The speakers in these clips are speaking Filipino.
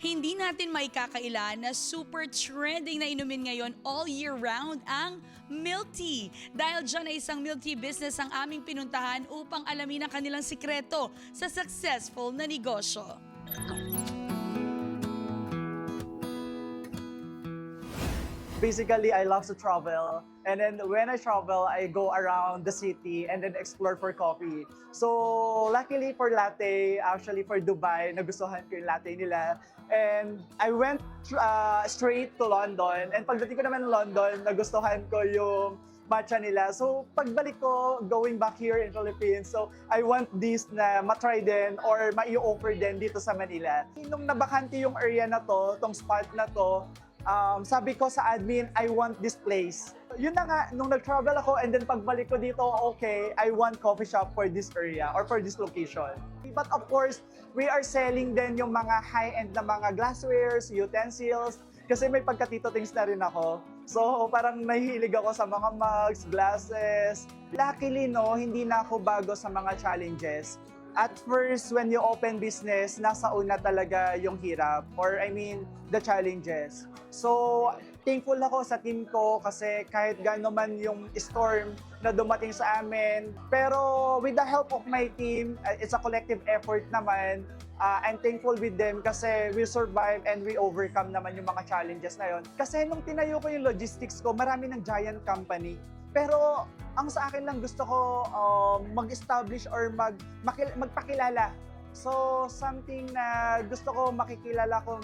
Hindi natin maikakaila na super trending na inumin ngayon all year round ang milk tea. Dahil dyan ay isang milk tea business ang aming pinuntahan upang alamin ang kanilang sikreto sa successful na negosyo. Basically, I love to travel. And then when I travel, I go around the city and then explore for coffee. So luckily for latte, actually for Dubai, nagustuhan ko yung latte nila. And I went straight to London. And pagdating ko naman ng London, nagustuhan ko yung matcha nila. So pagbalik ko, going back here in Philippines, so I want this na matry din or mai-offer din dito sa Manila. Nung nabakante yung area na to, tong spot na to, sabi ko sa admin, I want this place. Yun na nga, nung nag-travel ako and then pagbalik ko dito, okay, I want coffee shop for this area or for this location. But of course, we are selling din yung mga high-end na mga glasswares, utensils, kasi may pagka-tito things na rin ako. So parang nahihilig ako sa mga mugs, glasses. Luckily, no, hindi na ako bago sa mga challenges. At first, when you open business, nasa una talaga yung hirap or I mean, the challenges. So, thankful ako sa team ko kasi kahit gaano man yung storm na dumating sa amin. Pero with the help of my team, it's a collective effort naman. I'm thankful with them kasi we survive and we overcome naman yung mga challenges na yun. Kasi nung tinayo ko yung logistics ko, marami ng giant company. Pero ang sa akin lang gusto ko mag-establish or magpakilala. So something na gusto ko makikilala ko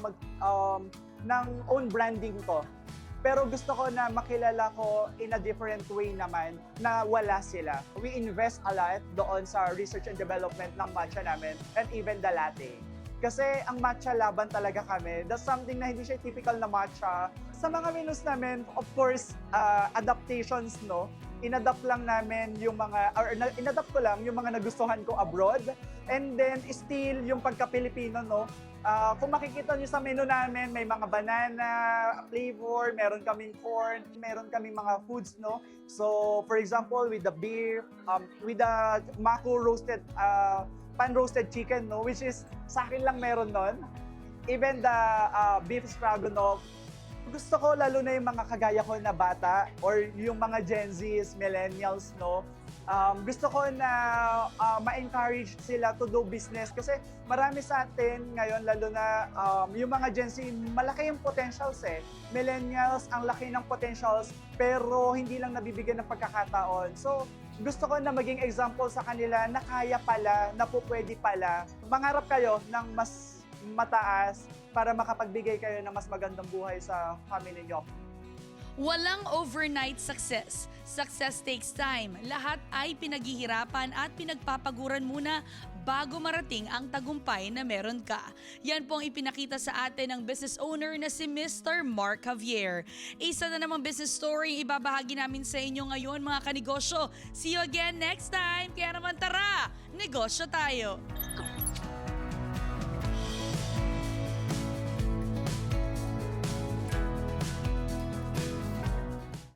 ng own branding ko. Pero gusto ko na makilala ko in a different way naman na wala sila. We invest a lot doon sa research and development ng matcha namin and even the latte. Kasi ang matcha laban talaga kami. That's something na hindi siya typical na matcha. Sa mga menus namin, of course, adaptations, no? Inadapt lang namin yung mga, or inadapt ko lang yung mga nagustuhan ko abroad. And then still yung pagka-Pilipino, no? Kung makikita nyo sa menu namin, may mga banana flavor, meron kaming corn, meron kaming mga foods, no? So, for example, with the beef, with the Mako roasted, pan-roasted chicken, no? Which is, sa akin lang meron nun. Even the beef stroganoff. Gusto ko lalo na yung mga kagaya ko na bata or yung mga Gen Zs, millennials, no? Gusto ko na ma-encourage sila to do business kasi marami sa atin ngayon, lalo na yung mga Gen Z, malaki yung potentials eh. Millennials, ang laki ng potentials pero hindi lang nabibigyan ng pagkakataon. So, gusto ko na maging example sa kanila na kaya pala, na po pwede pala. Mangarap kayo ng mas mataas para makapagbigay kayo ng mas magandang buhay sa family nyo. Walang overnight success. Success takes time. Lahat ay pinaghihirapan at pinagpapaguran muna bago marating ang tagumpay na meron ka. Yan po ang ipinakita sa atin ng business owner na si Mr. Mark Javier. Isa na namang business story ibabahagi namin sa inyo ngayon mga kanegosyo. See you again next time. Kaya naman tara, negosyo tayo!